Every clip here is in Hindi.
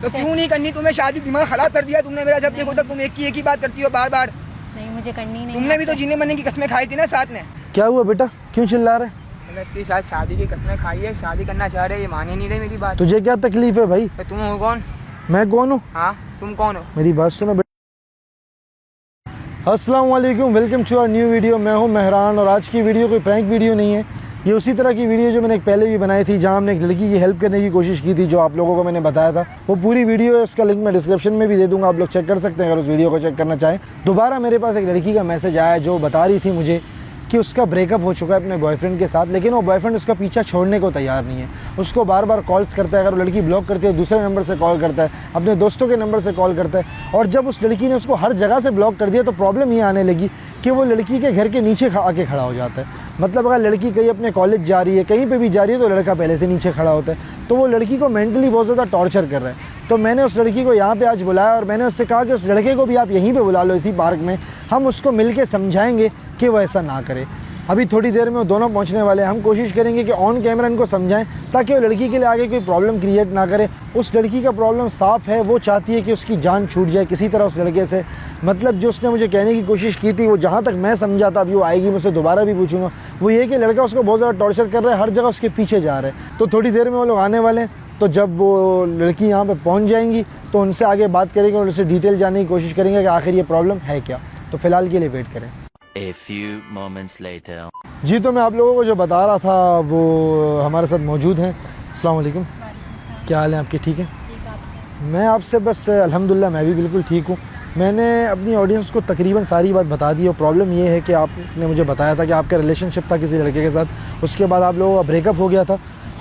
तो क्यों नहीं करनी? तुम्हें शादी दिमाग खराब कर दिया तुमने मेरा। जब देखो तक तुम एक ही बात करती हो बार बार। नहीं मुझे करनी नहीं। तुमने भी तो जीने मरने की कसमें खाई थी ना साथ में। क्या हुआ बेटा, क्यों चिल्ला रहे? मैंने इसके साथ शादी की कसमें खाई है, शादी करना चाह रहे, ये माने नहीं रहे मेरी बात। तुझे क्या तकलीफ है भाई? तो तुम हो कौन? मैं कौन हूँ? हाँ तुम कौन हो? मेरी बात सुनो बेटा। अस्सलाम वालेकुम, welcome to our new video. मैं हूँ मेहरान और आज की वीडियो कोई प्रैंक वीडियो नहीं है। ये उसी तरह की वीडियो जो मैंने एक पहले भी बनाई थी, जहाँ हमने एक लड़की की हेल्प करने की कोशिश की थी, जो आप लोगों को मैंने बताया था। वो पूरी वीडियो है, उसका लिंक मैं डिस्क्रिप्शन में भी दे दूँगा, आप लोग चेक कर सकते हैं अगर उस वीडियो को चेक करना चाहें। दोबारा मेरे पास एक लड़की का मैसेज आया जो बता रही थी मुझे कि उसका ब्रेकअप हो चुका है अपने बॉयफ्रेंड के साथ, लेकिन वो बॉयफ्रेंड उसका पीछा छोड़ने को तैयार नहीं है। उसको बार बार कॉल्स करता है, अगर वो लड़की ब्लॉक करती है दूसरे नंबर से कॉल करता है, अपने दोस्तों के नंबर से कॉल करता है। और जब उस लड़की ने उसको हर जगह से ब्लॉक कर दिया तो प्रॉब्लम ये आने लगी कि वो लड़की के घर के नीचे आके खड़ा हो जाता है। मतलब अगर लड़की कहीं अपने कॉलेज जा रही है, कहीं पे भी जा रही है, तो लड़का पहले से नीचे खड़ा होता है। तो वो लड़की को मेंटली बहुत ज़्यादा टॉर्चर कर रहा है। तो मैंने उस लड़की को यहाँ पे आज बुलाया और मैंने उससे कहा कि उस लड़के को भी आप यहीं पे बुला लो, इसी पार्क में। हम उसको मिल के समझाएँगे कि वो ऐसा ना करे। अभी थोड़ी देर में वो दोनों पहुंचने वाले हैं। हम कोशिश करेंगे कि ऑन कैमरा इनको समझाएं ताकि वो लड़की के लिए आगे कोई प्रॉब्लम क्रिएट ना करे। उस लड़की का प्रॉब्लम साफ़ है, वो चाहती है कि उसकी जान छूट जाए किसी तरह उस लड़के से। मतलब जो उसने मुझे कहने की कोशिश की थी, वो जहाँ तक मैं समझा था, अभी वो आएगी मुझसे दोबारा भी पूछूंगा, वो ये कि लड़का उसको बहुत ज़्यादा टॉर्चर कर रहा है, हर जगह उसके पीछे जा रहा है। तो थोड़ी देर में वो लोग आने वाले हैं। तो जब वो लड़की यहाँ पर पहुँच जाएंगी तो उनसे आगे बात करेंगे और उनसे डिटेल जानने की कोशिश करेंगे कि आखिर ये प्रॉब्लम है क्या। तो फ़िलहाल के लिए वेट करें। A few moments later. जी, तो मैं आप लोगों को जो बता रहा था वो हमारे साथ मौजूद हैं। अस्सलाम वालेकुम, क्या हाल है आपके? ठीक है। मैं आपसे बस अल्हम्दुलिल्लाह मैं भी बिल्कुल ठीक हूँ। मैंने अपनी ऑडियंस को तकरीबन सारी बात बता दी और प्रॉब्लम ये है कि आपने मुझे बताया था कि आपका रिलेशनशिप था किसी लड़के के साथ, उसके बाद आप लोगों का ब्रेकअप हो गया था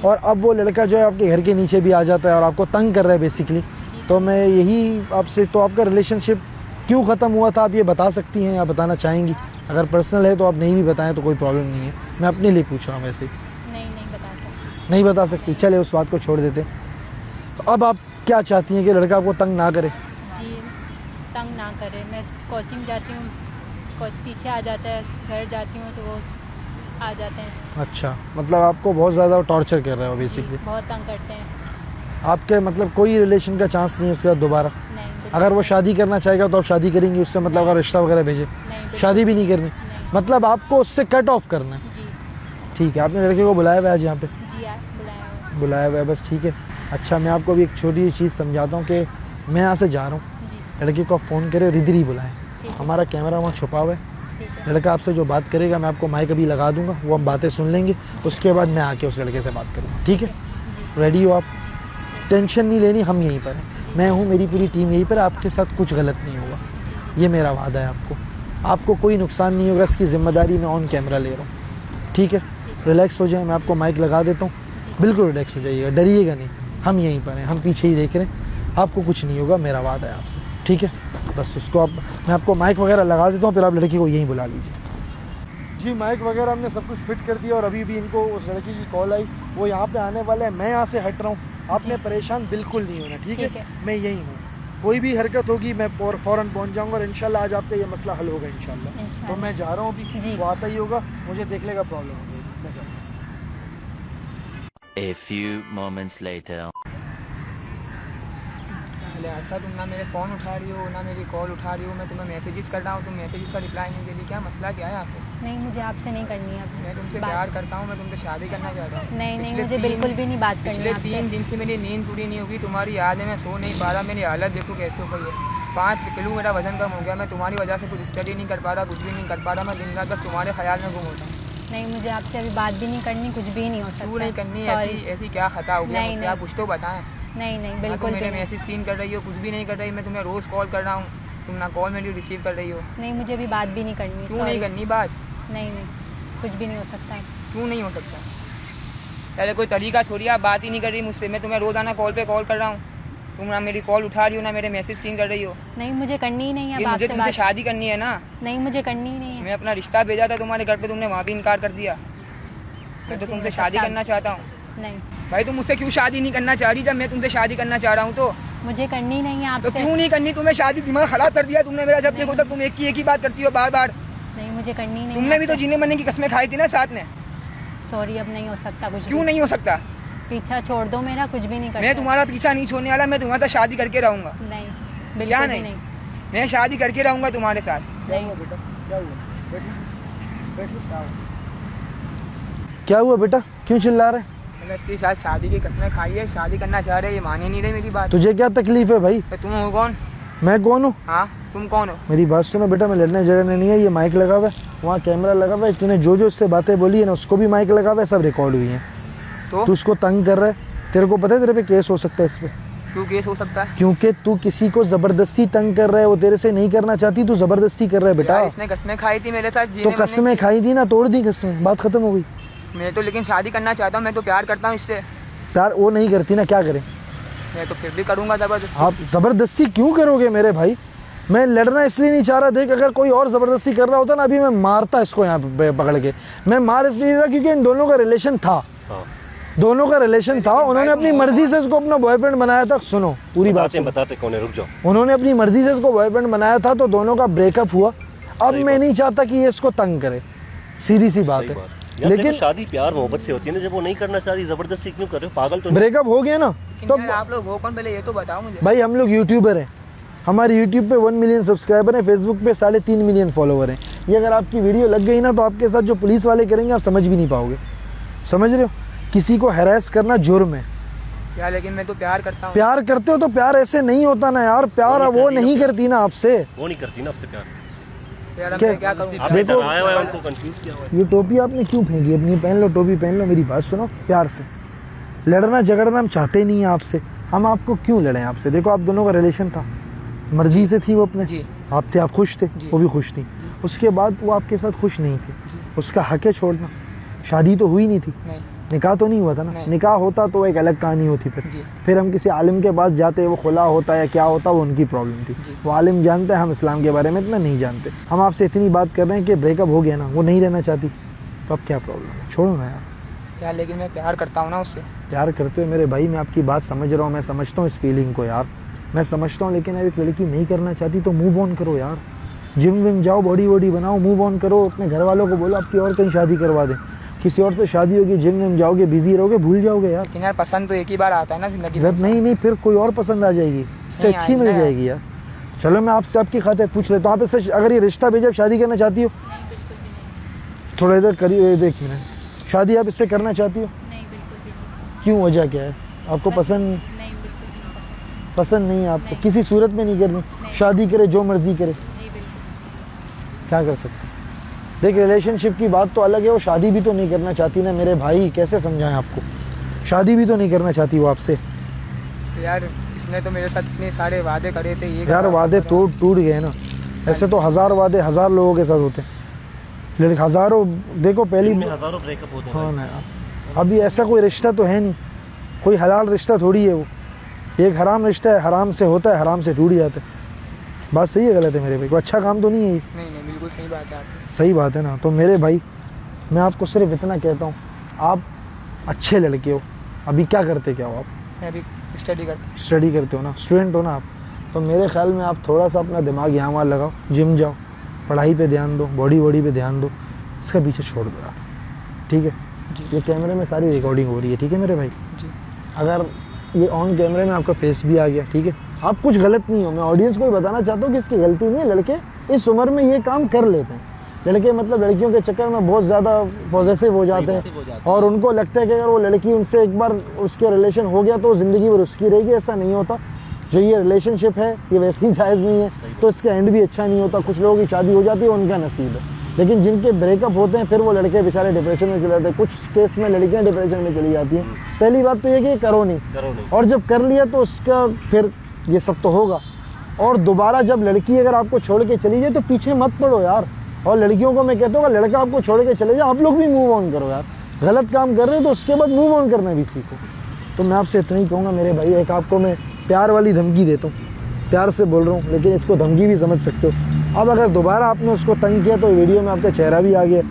और अब वो लड़का जो है आपके घर के नीचे भी आ जाता है और आपको तंग कर रहा है बेसिकली। तो मैं यही आपसे, तो आपका रिलेशनशिप क्यों ख़त्म हुआ था आप ये बता सकती हैं या बताना चाहेंगी? अगर पर्सनल है तो आप नहीं भी बताएं तो कोई प्रॉब्लम नहीं है, मैं अपने लिए पूछ रहा हूँ वैसे। नहीं बता सकती। नहीं बता सकती, चले उस बात को छोड़ देते। तो अब आप क्या चाहती हैं कि लड़का आपको तंग ना करे? जी तंग ना करे। मैं कोचिंग जाती हूँ, पीछे आ जाता है, घर जाती हूँ तो वो आ जाते हैं। अच्छा, मतलब आपको बहुत ज़्यादा टॉर्चर कर रहे हो बेसिकली? बहुत तंग करते हैं। आपके मतलब कोई रिलेशन का चांस नहीं है उसके बाद दोबारा? नहीं अगर वो शादी करना चाहेगा तो आप शादी करेंगी उससे? मतलब अगर रिश्ता वगैरह भेजे, नहीं, शादी भी नहीं करनी? मतलब आपको उससे कट ऑफ करना है? जी ठीक है। आपने लड़के को बुलाया हुआ है आज यहाँ पे? जी आप बुलाया हुआ है, बस ठीक है। अच्छा, मैं आपको अभी एक छोटी चीज़ समझाता हूँ कि मैं यहाँ से जा रहा हूँ, जी लड़के को आप फ़ोन करें, इधर ही बुलाएं। ठीक है। हमारा कैमरा वहाँ छुपा हुआ है। ठीक है। लड़का आपसे जो बात करेगा मैं आपको माइक अभी लगा दूंगा, वो हम बातें सुन लेंगे, उसके बाद मैं आके उस लड़के से बात करूँगा। ठीक है? रेडी हो आप? टेंशन नहीं लेनी, हम यहीं पर हैं। मैं हूँ, मेरी पूरी टीम यहीं पर है, आपके साथ कुछ गलत नहीं होगा, ये मेरा वादा है। आपको कोई नुकसान नहीं होगा, इसकी ज़िम्मेदारी मैं ऑन कैमरा ले रहा हूँ। ठीक है? रिलैक्स हो जाए, मैं आपको माइक लगा देता हूँ, बिल्कुल रिलैक्स हो जाइएगा, डरिएगा नहीं। हम यहीं पर हैं, हम पीछे ही देख रहे हैं, आपको कुछ नहीं होगा, मेरा वादा है आपसे। ठीक है? बस उसको आप, मैं आपको माइक वगैरह लगा देता हूँ, फिर आप लड़की को यहीं बुला लीजिए। जी, माइक वगैरह हमने सब कुछ फिट कर दिया और अभी भी इनको उस लड़की की कॉल आई, वो यहाँ पे आने वाले हैं। मैं यहाँ से हट रहा हूँ, आपने परेशान बिल्कुल नहीं होना। ठीक है? मैं यहीं हूँ, कोई भी हरकत होगी मैं फ़ौरन पहुँच जाऊँगा और इंशाल्लाह आज आपका ये मसला हल होगा इंशाल्लाह। तो मैं जा रहा हूँ अभी, वो आता ही होगा, मुझे देख लेगा प्रॉब्लम हो जाएगी, मैं जा रहा हूँ। A few moments later. ऐसा तुम ना मेरे फ़ोन उठा रही हो ना मेरी कॉल उठा रही हो, मैं तुम्हें मैसेजेस कर रहा हूँ, तुम मैसेजेस का रिप्लाई नहीं दे रही, क्या मसला क्या है आपको? नहीं मुझे आपसे नहीं करनी है मैं तुमसे बात। प्यार करता हूँ, मैं तुमसे शादी करना चाहता हूँ। नहीं मुझे बिल्कुल भी नहीं बात करनी पिछले है आपसे। 3 दिन से मेरी नींद पूरी नहीं होगी, तुम्हारी याद है, मैं सो नहीं पा रहा, मेरी हालत देखो कैसे हो गई है। 5 किलो मेरा वजन कम हो गया, मैं तुम्हारी वजह से कुछ स्टडी नहीं कर पा रहा, कुछ भी नहीं कर पा रहा, मैं दिन रात बस तुम्हारे ख्याल में गुम होता हूँ। नहीं मुझे आपसे अभी बात भी नहीं करनी, कुछ भी नहीं हो सकता। क्यों नहीं करनी? Sorry। ऐसी क्या खता हो गया नहीं, मुझसे? नहीं। आप कुछ तो बताएं। नहीं हाँ, बिल्कुल तुम भी मेरे नहीं। मैसेज सीन कर रही हो, कुछ भी नहीं कर रही, मैं तुम्हें रोज़ कॉल कर रहा हूँ, तुम ना कॉल मेरी रिसीव कर रही हो। नहीं मुझे अभी बात भी नहीं करनी। क्यों नहीं करनी बात? नहीं कुछ भी नहीं हो सकता। क्यों नहीं हो सकता? पहले कोई तरीका छोड़िए, आप बात ही नहीं कर रही मुझसे, मैं तुम्हें रोज़ाना कॉल पे कॉल कर रहा हूँ, तुम ना मेरी कॉल उठा रही हो ना मेरे मैसेज सीन कर रही हो। नहीं मुझे करनी ही नहीं है। ये मुझे तुमसे शादी करनी है ना? नहीं मुझे करनी ही नहीं है। मैं अपना रिश्ता भेजा था तुम्हारे घर पे, तुमने वहाँ भी इनकार कर दिया। मैं तो तुमसे शादी करना चाहता हूँ। नहीं भाई तुम मुझसे क्यों शादी नहीं करना चाह रही जब मैं तुमसे शादी करना चाह रहा हूँ? तो मुझे करनी नहीं है तो आपसे। क्यों नहीं करनी? तुम्हें शादी दिमाग खराब कर दिया तुमने मेरा। जब देखो तक तुम एक ही बात करती हो बार बार। नहीं मुझे करनी नहीं। तुमने भी तो जीने मरने की कसमें खाई थी ना साथ में। सॉरी अब नहीं हो सकता कुछ। क्यों नहीं हो सकता? पीछा छोड़ दो मेरा, कुछ भी नहीं कर मैं सकते। तुम्हारा पीछा नहीं छोड़ने वाला, मैं तुम्हारे साथ शादी करके रहूँगा। नहीं, क्या बिल्कुल भी नहीं? नहीं। मैं शादी करके रहूँगा तुम्हारे साथ। नहीं। क्या हुआ बेटा, क्यों चिल्ला रहे? मैंने इसके साथ शादी की कसमें खाई है, शादी करना चाह रहे, ये मान ही नहीं रही मेरी बात। तुझे क्या तकलीफ है भाई? तो तुम हो कौन? मैं कौन हूँ? हाँ, तुम कौन हो? मेरी बात सुनो बेटा, मैं लड़ने झगड़ने नहीं है। ये माइक लगा हुआ है, वहाँ कैमरा लगा हुआ है, तूने जो जो उससे बातें बोली है ना उसको भी माइक लगा हुआ है, सब रिकॉर्ड हुई हैं। तो तू उसको तंग कर रहा है, तेरे को पता है तेरे पे केस हो सकता है इस पे, क्यों केस हो सकता है? क्योंकि तू किसी को जबरदस्ती तंग कर रहा है, वो तेरे से नहीं करना चाहती, तू जबरदस्ती कर रहा है बेटा। यार, इसने कसमें खाई थी मेरे साथ जीने तो मरने कसमें की। खाई थी ना, तोड़ दी कसमें, बात खत्म हो गई। मैं तो लेकिन शादी करना चाहता हूँ, मैं तो प्यार करता हूँ इससे। प्यार वो नहीं करती ना, क्या करें? मैं तो फिर भी करूँगा जबरदस्ती। आप ज़बरदस्ती क्यों करोगे मेरे भाई? मैं लड़ना इसलिए नहीं चाह रहा। देख, अगर कोई और ज़बरदस्ती कर रहा होता ना, अभी मैं मारता इसको यहाँ पे पकड़ के। मैं मार इसलिए नहीं रहा क्योंकि इन दोनों का रिलेशन था, दोनों का रिलेशन था। उन्होंने अपनी मर्जी से इसको अपना बॉयफ्रेंड बनाया था। सुनो पूरी बात सुनो। बताते कौन है, रुक जाओ। उन्होंने अपनी मर्जी से इसको बॉयफ्रेंड बनाया था, तो दोनों का ब्रेकअप हुआ। अब मैं नहीं चाहता कि ये इसको तंग करे, सीधी सी बात है। लेकिन शादी प्यार मोहब्बत से होती है ना, जब वो नहीं करना चाह रही जबरदस्ती क्यों कर रहे हो? पागल तो नहीं? ब्रेकअप हो गया ना, तो यार, आप लोग हो कौन पहले ये तो बताओ मुझे। भाई हम लोग यूट्यूबर हैं, हमारे यूट्यूब पे 1 मिलियन सब्सक्राइबर हैं, फेसबुक पे 3.5 मिलियन फॉलोवर हैं। ये अगर आपकी वीडियो लग गई ना, तो आपके साथ जो पुलिस वाले करेंगे आप समझ भी नहीं पाओगे। समझ रहे हो? किसी को हैरेस करना जुर्म है। यार, लेकिन मैं तो प्यार करता हूँ। प्यार करते हो तो प्यार ऐसे नहीं होता ना यार। प्यार वो नहीं करती ना आपसे। वो नहीं करती ना आपसे प्यार। यार, क्या- मैं क्या करूँ? आपने देखो- डराया हुआ है, उनको कंफ्यूज किया हुआ है। ये टोपी आपने क्यों फेंकी? अपनी पहन लो, टोपी पहन लो। मेरी बात सुनो प्यार से। लड़ना झगड़ना हम चाहते नहीं हैं आपसे। हम आपको क्यों लड़ें आपसे? देखो, आप दोनों का रिलेशन था, मर्जी से थी वो अपने। जी। आप थे, आप खुश थे, जी। वो भी खुश थी। उसके बाद वो आपके साथ खुश नहीं थी, उसका हक है छोड़ना। शादी तो हुई नहीं थी, नहीं। निकाह तो नहीं हुआ था ना। नहीं। निकाह होता तो एक अलग कहानी होती। जी। फिर हम किसी आलिम के पास जाते, वो खुला होता या क्या होता, वो उनकी प्रॉब्लम थी। जी। वो आलिम जानते हैं, हम इस्लाम के बारे में इतना नहीं जानते। हम आपसे इतनी बात कर रहे हैं कि ब्रेकअप हो गया ना, वो नहीं रहना चाहती, तो अब क्या प्रॉब्लम है? छोड़ो ना यार। यार, लेकिन मैं प्यार करता हूँ ना उससे। प्यार करते हो मेरे भाई, मैं आपकी बात समझ रहा हूँ, मैं समझता हूँ इस फीलिंग को यार, मैं समझता हूँ। लेकिन अब एक लड़की नहीं करना चाहती तो मूव ऑन करो यार। जिम विम जाओ, बॉडी वॉडी बनाओ, मूव ऑन करो। अपने घर वालों को बोलो आपकी और कहीं शादी करवा दें, किसी और से शादी होगी, जिम विम जाओगे, बिजी रहोगे, भूल जाओगे यार। लेकिन यार, पसंद तो एक ही बार आता है ना जिंदगी में। जब नहीं फिर कोई और पसंद आ जाएगी, इससे नहीं अच्छी आएगी मिल ना। जाएगी यार। चलो मैं आपसे आपकी खातिर पूछ लेता हूँ, आप इससे अगर ये रिश्ता भेजे आप शादी करना चाहती हो? नहीं, बिल्कुल भी नहीं। थोड़ा इधर करिए, एक मिनट। शादी आप इससे करना चाहती हो? नहीं, बिल्कुल भी नहीं। क्यों, वजह क्या है? आपको पसंद नहीं? नहीं, बिल्कुल भी नहीं पसंद। पसंद नहीं है आपको? नहीं। किसी सूरत में नहीं करनी? नहीं। शादी करे जो मर्जी करे, जी, बिल्कुल। क्या कर सकते हैं? देख, रिलेशनशिप की बात तो अलग है, वो शादी भी तो नहीं करना चाहती ना मेरे भाई। कैसे समझाएं आपको? शादी भी तो नहीं करना चाहती वो आपसे। तो यार, इसने तो मेरे साथ इतने सारे वादे करे थे। ये यार वादे टूट गए ना। ऐसे तो 1000 वादे 1000 लोगों के साथ होते हैं, लेकिन हज़ारों। देखो पहली दिन में हजारों ब्रेकअप होते हैं। हाँ ना यार, अभी ऐसा कोई रिश्ता तो है नहीं, कोई हलाल रिश्ता थोड़ी है वो। एक हराम रिश्ता है, हराम से होता है, हराम से टूट जाता है। बात सही है गलत है मेरे भाई? कोई अच्छा काम तो नहीं है ये? नहीं, बिल्कुल सही बात है आपकी। सही बात है ना। तो मेरे भाई, मैं आपको सिर्फ इतना कहता हूँ, आप अच्छे लड़के हो। अभी क्या करते क्या हो आप? मैं अभी स्टडी करता स्टडी करते हो ना, स्टूडेंट हो ना आप। तो मेरे ख्याल में आप थोड़ा सा अपना दिमाग यहाँ वहाँ लगाओ, जिम जाओ, पढ़ाई पे ध्यान दो, बॉडी वॉडी पे ध्यान दो। इसका पीछे छोड़ दो यार, ठीक है? जी। ये कैमरे में सारी रिकॉर्डिंग हो रही है, ठीक है मेरे भाई? जी। अगर ये ऑन कैमरे में आपका फेस भी आ गया, ठीक है, आप कुछ गलत नहीं हो। मैं ऑडियंस को भी बताना चाहता हूँ कि इसकी गलती नहीं है। लड़के इस उम्र में ये काम कर लेते हैं। लड़के मतलब लड़कियों के चक्कर में बहुत ज़्यादा पॉजेसिव हो जाते हैं, और उनको लगता है कि अगर वो लड़की उनसे एक बार उसके रिलेशन हो गया तो ज़िंदगी भर उसकी रहेगी। ऐसा नहीं होता। जो ये रिलेशनशिप है ये वैसे ही जायज़ नहीं है, तो इसका एंड भी अच्छा नहीं होता। कुछ लोगों की शादी हो जाती है, उनका नसीब है, लेकिन जिनके ब्रेकअप होते हैं फिर वो लड़के बेचारे डिप्रेशन में चले जाते हैं। कुछ केस में लड़कियां डिप्रेशन में चली जाती हैं। पहली बात तो ये कि करो नहीं, और जब कर लिया तो उसका फिर ये सब तो होगा। और दोबारा जब लड़की अगर आपको छोड़ के चली जाए तो पीछे मत पड़ो यार। और लड़कियों को मैं कहता हूँ, लड़का आपको छोड़ के चले जाए, आप लोग भी मूव ऑन करो यार। गलत काम कर रहे हो तो उसके बाद मूव ऑन करना भी सीखो। तो मैं आपसे इतना ही कहूँगा मेरे भाई, एक आपको मैं प्यार वाली धमकी देता हूँ, प्यार से बोल रहा हूँ, लेकिन इसको धमकी भी समझ सकते हो। अब अगर दोबारा आपने उसको तंग किया तो वीडियो में आपका चेहरा भी आ गया,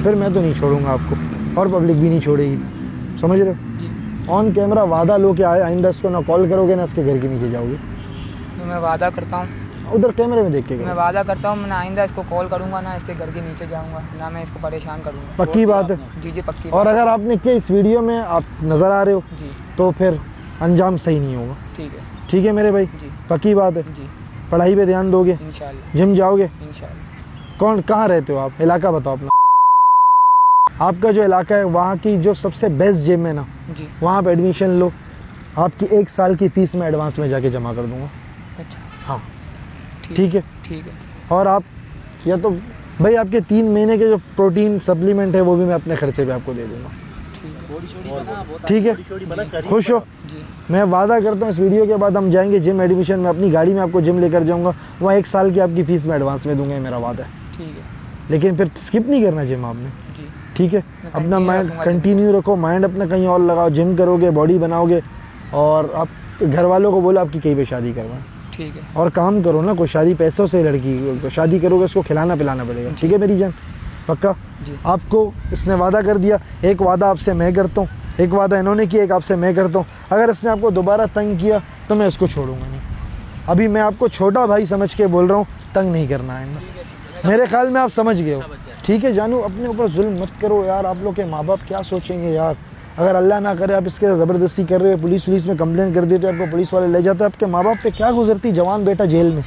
फिर मैं तो नहीं छोड़ूंगा आपको, और पब्लिक भी नहीं छोड़ेगी। समझ रहे हो? ऑन कैमरा वादा लो कि आइंदा इसको ना कॉल करोगे ना इसके घर के नीचे जाओगे। तो मैं वादा करता हूँ। उधर कैमरे में देख के मैं करो। वादा करता हूँ मैं आइंदा इसको कॉल करूँगा ना इसके घर के नीचे जाऊँगा ना मैं इसको परेशान करूँगा। पक्की बात है। जी जी पक्की और बात। अगर आपने किया इस वीडियो में आप नज़र आ रहे हो जी तो फिर अंजाम सही नहीं होगा। ठीक है ठीक है मेरे भाई, जी पक्की बात है। जी पढ़ाई पे ध्यान दोगे, इंशाल्लाह जिम जाओगे। इंशाल्लाह। कौन कहाँ रहते हो आप, इलाका बताओ अपना। आपका जो इलाका है वहाँ की जो सबसे बेस्ट जिम है ना, जी वहाँ पे एडमिशन लो। आपकी 1 साल की फ़ीस मैं एडवांस में जाके जमा कर दूँगा। अच्छा हाँ ठीक है। ठीक है और आप या तो भाई आपके 3 महीने के जो प्रोटीन सप्लीमेंट है वो भी मैं अपने खर्चे पे आपको दे दूँगा। ठीक है, खुश हो। जी मैं वादा करता हूँ इस वीडियो के बाद हम जाएंगे जिम एडमिशन में, अपनी गाड़ी में आपको जिम लेकर जाऊँगा। वहाँ 1 साल की आपकी फ़ीस मैं एडवांस में दूँगा, ये मेरा वादा है। ठीक है लेकिन फिर स्किप नहीं करना जिम आपने। जी ठीक है, मैं अपना continue माइंड रखूंगा कंटिन्यू रखो, माइंड अपना कहीं और लगाओ, जिम करोगे, बॉडी बनाओगे और आप घर वालों को बोलो आपकी कहीं पे शादी करवाएं। ठीक है और काम करो ना, कोई शादी पैसों से लड़की शादी करोगे उसको खिलाना पिलाना पड़ेगा। ठीक है मेरी जान, पक्का। जी आपको इसने वादा कर दिया, एक वादा आपसे मैं करता हूँ, एक वादा इन्होंने किया, एक आपसे मैं करता हूँ। अगर इसने आपको दोबारा तंग किया तो मैं इसको छोड़ूंगा नहीं। अभी मैं आपको छोटा भाई समझ के बोल रहा हूँ, तंग नहीं करना है ना। मेरे ख्याल में आप समझ गए हो। ठीक है जानू, अपने ऊपर जुल्म मत करो यार। आप लोग के माँ बाप क्या सोचेंगे यार। अगर अल्लाह ना करे आप इसके ज़बरदस्ती कर रहे हो, पुलिस में कंप्लेन कर देते, आपको पुलिस वाले ले जाते, आपके माँ बाप पे क्या गुजरती जवान बेटा जेल में।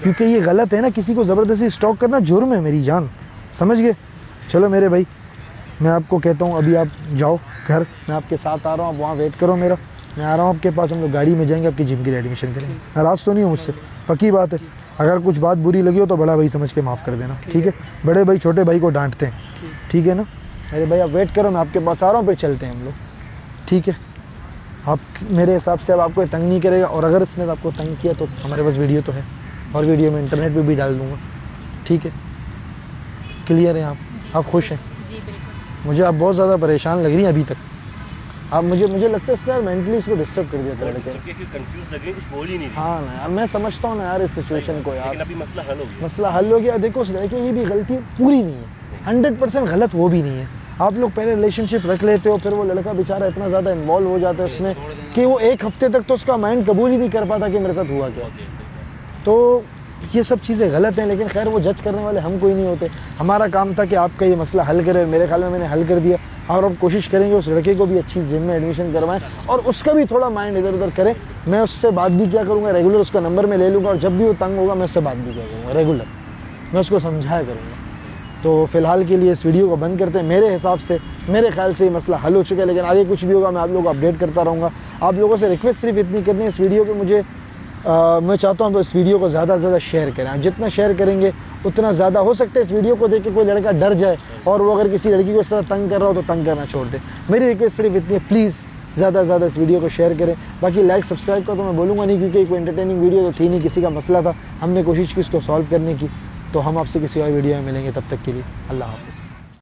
क्योंकि ये गलत है ना, किसी को ज़बरदस्ती स्टॉक करना जुर्म है मेरी जान, समझ गए। चलो मेरे भाई, मैं आपको कहता हूँ अभी आप जाओ घर, मैं आपके साथ आ रहा हूँ, आप वहाँ वेट करो मेरा। मैं आ रहा हूँ आपके पास, हम लोग गाड़ी में जाएंगे, आपकी जिम के लिए एडमिशन करेंगे। नाराज़ तो नहीं हो मुझसे, पक्की बात है। अगर कुछ बात बुरी लगी हो तो बड़ा भाई समझ के माफ़ कर देना। ठीक है, बड़े भाई छोटे भाई को डांटते हैं। ठीक है ना मेरे भाई, आप वेट करो, मैं आपके पास आ रहा हूँ, फिर चलते हैं हम लोग। ठीक है, आप मेरे हिसाब से अब आपको तंग नहीं करेगा। और अगर इसने आपको तंग किया तो हमारे पास वीडियो तो है, और वीडियो में इंटरनेट पे भी डाल दूँगा। ठीक है, क्लियर है आप खुश हैं। जी बिल्कुल। मुझे आप बहुत ज़्यादा परेशान लग रही हैं अभी तक। आप मुझे लगता है इसने यार मेंटली इसको डिस्टर्ब कर दिया था लड़के। कंफ्यूज लग रही है, कुछ बोल ही नहीं रही। हाँ ना यार, मैं समझता हूँ ना यार इस सिचुएशन को यार। लेकिन अभी मसला हल हो गया। मसला हल हो गया। देखो उस लड़के की भी गलती पूरी नहीं है, 100% गलत वो भी नहीं है। आप लोग पहले रिलेशनशिप रख लेते हो, फिर वो लड़का बेचारा इतना ज़्यादा इन्वॉल्व हो जाता है उसमें कि वो 1 हफ्ते तक तो उसका माइंड कबूल ही नहीं कर पाता कि मेरे साथ हुआ क्या। तो ये सब चीज़ें गलत हैं, लेकिन खैर वो जज करने वाले हम कोई नहीं होते। हमारा काम था कि आपका ये मसला हल करें, मेरे ख्याल में मैंने हल कर दिया। और अब कोशिश करेंगे उस लड़के को भी अच्छी जिम में एडमिशन करवाएं और उसका भी थोड़ा माइंड इधर उधर करें। मैं उससे बात भी क्या करूँगा, रेगुलर उसका नंबर मैं ले लूँगा, और जब भी वो तंग होगा मैं उससे बात भी क्या करूँगा, रेगुलर मैं उसको समझाया करूँगा। तो फ़िलहाल के लिए इस वीडियो को बंद करते हैं। मेरे हिसाब से, मेरे ख्याल से ये मसला हल हो चुका है, लेकिन आगे कुछ भी होगा मैं आप लोगों को अपडेट करता रहूँगा। आप लोगों से रिक्वेस्ट सिर्फ इतनी करनी है, इस वीडियो पे मुझे मैं चाहता हूँ तो इस वीडियो को ज़्यादा से ज़्यादा शेयर करें। आप जितना शेयर करेंगे उतना ज़्यादा हो सकता है इस वीडियो को देख के कोई लड़का डर जाए और वो अगर किसी लड़की को इस तरह तंग कर रहा हो तो तंग करना छोड़ दे। मेरी रिक्वेस्ट सिर्फ इतनी है, प्लीज़ ज़्यादा से ज़्यादा इस वीडियो को शेयर करें। बाकी लाइक सब्सक्राइब का तो मैं बोलूँगा नहीं, क्योंकि कोई एंटरटेनिंग वीडियो तो थी नहीं, किसी का मसला था, हमने कोशिश की इसको सॉल्व करने की। तो हम आपसे किसी और वीडियो में मिलेंगे, तब तक के लिए अल्लाह हाफ़िज़।